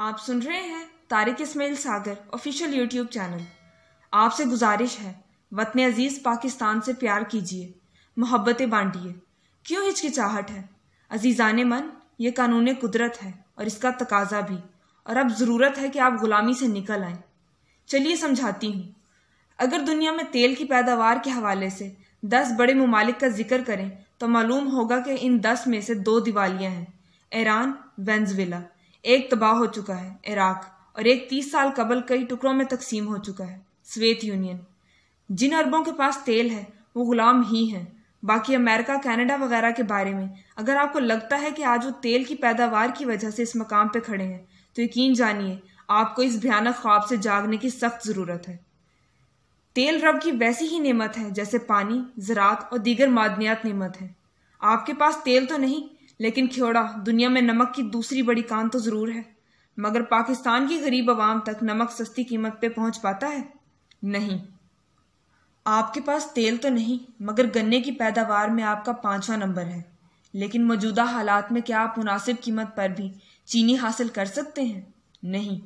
آپ سن رہے ہیں طارق اسماعیل ساگر آفیشیل یوٹیوب چینل۔ آپ سے گزارش ہے وطن عزیز پاکستان سے پیار کیجیے، محبتیں بانٹیے۔ کیوں ہچکچاہٹ ہے؟ عزیزان من، یہ قانون قدرت ہے اور اس کا تقاضا بھی، اور اب ضرورت ہے کہ آپ غلامی سے نکل آئیں۔ چلیے سمجھاتی ہوں۔ اگر دنیا میں تیل کی پیداوار کے حوالے سے 10 بڑے ممالک کا ذکر کریں تو معلوم ہوگا کہ ان 10 میں سے 2 دیوالیاں ہیں، ایران، وینزویلا۔ ایک تباہ ہو چکا ہے، عراق، اور ایک 30 سال قبل کئی ٹکڑوں میں تقسیم ہو چکا ہے، سوویت یونین۔ جن اربوں کے پاس تیل ہے وہ غلام ہی ہیں۔ باقی امریکہ، کینیڈا وغیرہ کے بارے میں اگر آپ کو لگتا ہے کہ آج وہ تیل کی پیداوار کی وجہ سے اس مقام پہ کھڑے ہیں تو یقین جانیے آپ کو اس بھیانک خواب سے جاگنے کی سخت ضرورت ہے۔ تیل رب کی ویسی ہی نعمت ہے جیسے پانی، زراعت اور دیگر معدنیات نعمت ہے۔ آپ کے پاس تیل تو نہیں، لیکن کھیوڑا دنیا میں نمک کی دوسری بڑی کان تو ضرور ہے۔ مگر پاکستان کی غریب عوام تک نمک سستی قیمت پہ پہنچ پاتا ہے؟ نہیں۔ آپ کے پاس تیل تو نہیں، مگر گنے کی پیداوار میں آپ کا 5واں نمبر ہے۔ لیکن موجودہ حالات میں کیا آپ مناسب قیمت پر بھی چینی حاصل کر سکتے ہیں؟ نہیں۔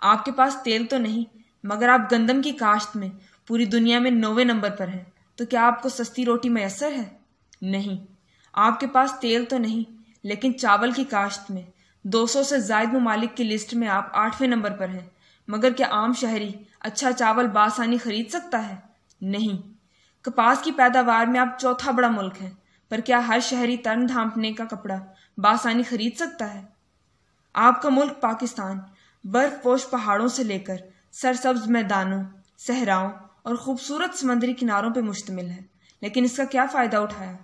آپ کے پاس تیل تو نہیں، مگر آپ گندم کی کاشت میں پوری دنیا میں 9ویں نمبر پر ہیں، تو کیا آپ کو سستی روٹی میسر ہے؟ نہیں۔ آپ کے پاس تیل تو نہیں، لیکن چاول کی کاشت میں 200 سے زائد ممالک کی لسٹ میں آپ 8ویں نمبر پر ہیں، مگر کیا عام شہری اچھا چاول بآسانی خرید سکتا ہے؟ نہیں۔ کپاس کی پیداوار میں آپ 4تھا بڑا ملک ہیں، پر کیا ہر شہری تن ڈھانپنے کا کپڑا بآسانی خرید سکتا ہے؟ آپ کا ملک پاکستان برف پوش پہاڑوں سے لے کر سرسبز میدانوں، صحراؤں اور خوبصورت سمندری کناروں پہ مشتمل ہے، لیکن اس کا کیا فائدہ اٹھایا؟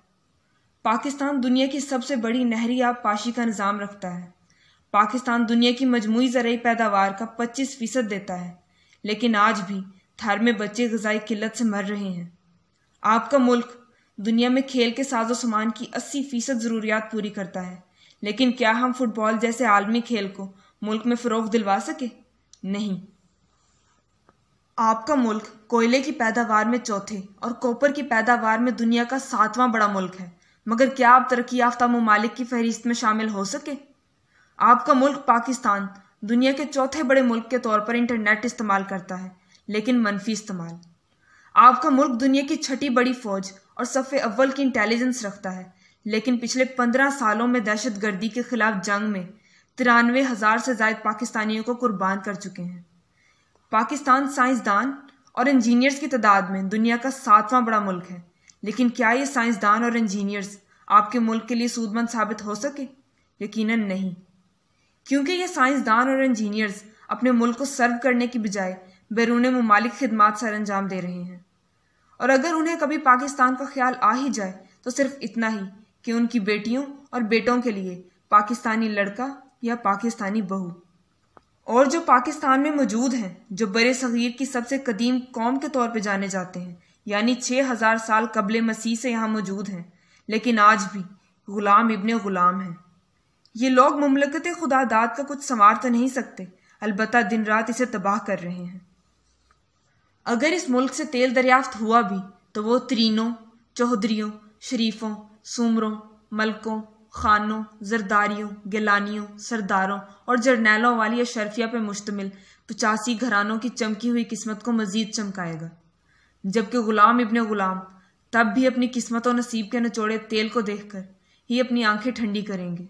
پاکستان دنیا کی سب سے بڑی نہری آب پاشی کا نظام رکھتا ہے۔ پاکستان دنیا کی مجموعی زرعی پیداوار کا 25% دیتا ہے، لیکن آج بھی تھر میں بچے غذائی قلت سے مر رہے ہیں۔ آپ کا ملک دنیا میں کھیل کے ساز و سامان کی 80% ضروریات پوری کرتا ہے، لیکن کیا ہم فٹ بال جیسے عالمی کھیل کو ملک میں فروغ دلوا سکے؟ نہیں۔ آپ کا ملک کوئلے کی پیداوار میں 4تھے اور کوپر کی پیداوار میں دنیا کا 7واں بڑا ملک ہے، مگر کیا آپ ترقی یافتہ ممالک کی فہرست میں شامل ہو سکے؟ آپ کا ملک پاکستان دنیا کے 4تھے بڑے ملک کے طور پر انٹرنیٹ استعمال کرتا ہے، لیکن منفی استعمال۔ آپ کا ملک دنیا کی 6ٹھی بڑی فوج اور صف اول کی انٹیلیجنس رکھتا ہے، لیکن پچھلے 15 سالوں میں دہشت گردی کے خلاف جنگ میں 93,000 سے زائد پاکستانیوں کو قربان کر چکے ہیں۔ پاکستان سائنسدان اور انجینئرز کی تعداد میں دنیا کا 7واں بڑا ملک ہے، لیکن کیا یہ سائنسدان اور انجینئرز آپ کے ملک کے لیے سود مند ثابت ہو سکے؟ یقیناً نہیں، کیونکہ یہ سائنسدان اور انجینئرز اپنے ملک کو سرو کرنے کی بجائے بیرون ممالک خدمات سر انجام دے رہے ہیں، اور اگر انہیں کبھی پاکستان کا خیال آ ہی جائے تو صرف اتنا ہی کہ ان کی بیٹیوں اور بیٹوں کے لیے پاکستانی لڑکا یا پاکستانی بہو۔ اور جو پاکستان میں موجود ہیں، جو برِ صغیر کی سب سے قدیم قوم کے طور پہ جانے جاتے ہیں، یعنی 6000 سال قبل مسیح سے یہاں موجود ہیں، لیکن آج بھی غلام ابن غلام ہیں۔ یہ لوگ مملکت خدا داد کا کچھ سنوار تو نہیں سکتے، البتہ دن رات اسے تباہ کر رہے ہیں۔ اگر اس ملک سے تیل دریافت ہوا بھی تو وہ ترینوں، چوہدریوں، شریفوں، سومروں، ملکوں، خانوں، زرداریوں، گیلانیوں، سرداروں اور جرنیلوں والی اشرفیہ پہ مشتمل 85 گھرانوں کی چمکی ہوئی قسمت کو مزید چمکائے گا، جبکہ غلام ابن غلام تب بھی اپنی قسمت و نصیب کے نچوڑے تیل کو دیکھ کر ہی اپنی آنکھیں ٹھنڈی کریں گے۔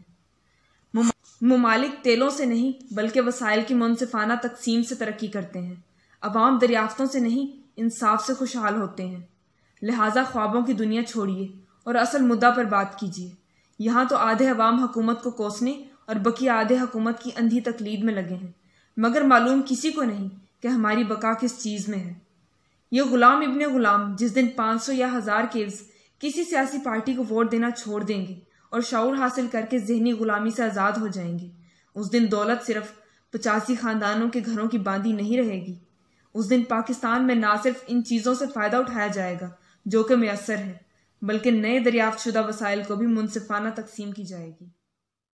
ممالک تیلوں سے نہیں بلکہ وسائل کی منصفانہ تقسیم سے ترقی کرتے ہیں، عوام دریافتوں سے نہیں انصاف سے خوشحال ہوتے ہیں۔ لہٰذا خوابوں کی دنیا چھوڑیے اور اصل مدعا پر بات کیجیے۔ یہاں تو آدھے عوام حکومت کو کوسنے اور بقیہ آدھے حکومت کی اندھی تقلید میں لگے ہیں، مگر معلوم کسی کو نہیں کہ ہماری بقا کس چیز میں ہے۔ یہ غلام ابن غلام جس دن 500 یا 1000 کیوز کسی سیاسی پارٹی کو ووٹ دینا چھوڑ دیں گے اور شعور حاصل کر کے ذہنی غلامی سے آزاد ہو جائیں گے، اس دن دولت صرف 85 خاندانوں کے گھروں کی باندھی نہیں رہے گی۔ اس دن پاکستان میں نہ صرف ان چیزوں سے فائدہ اٹھایا جائے گا جو کہ میسر ہے، بلکہ نئے دریافت شدہ وسائل کو بھی منصفانہ تقسیم کی جائے گی۔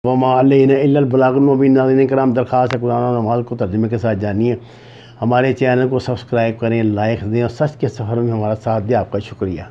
وما علینا الا البلاغ المبین۔ ناظرین کرام، درخواست ہے قرآن اور نماز کو ترجمے کے ساتھ جانیے، ہمارے چینل کو سبسکرائب کریں، لائک دیں اور سچ کے سفر میں ہمارا ساتھ دیں۔ آپ کا شکریہ۔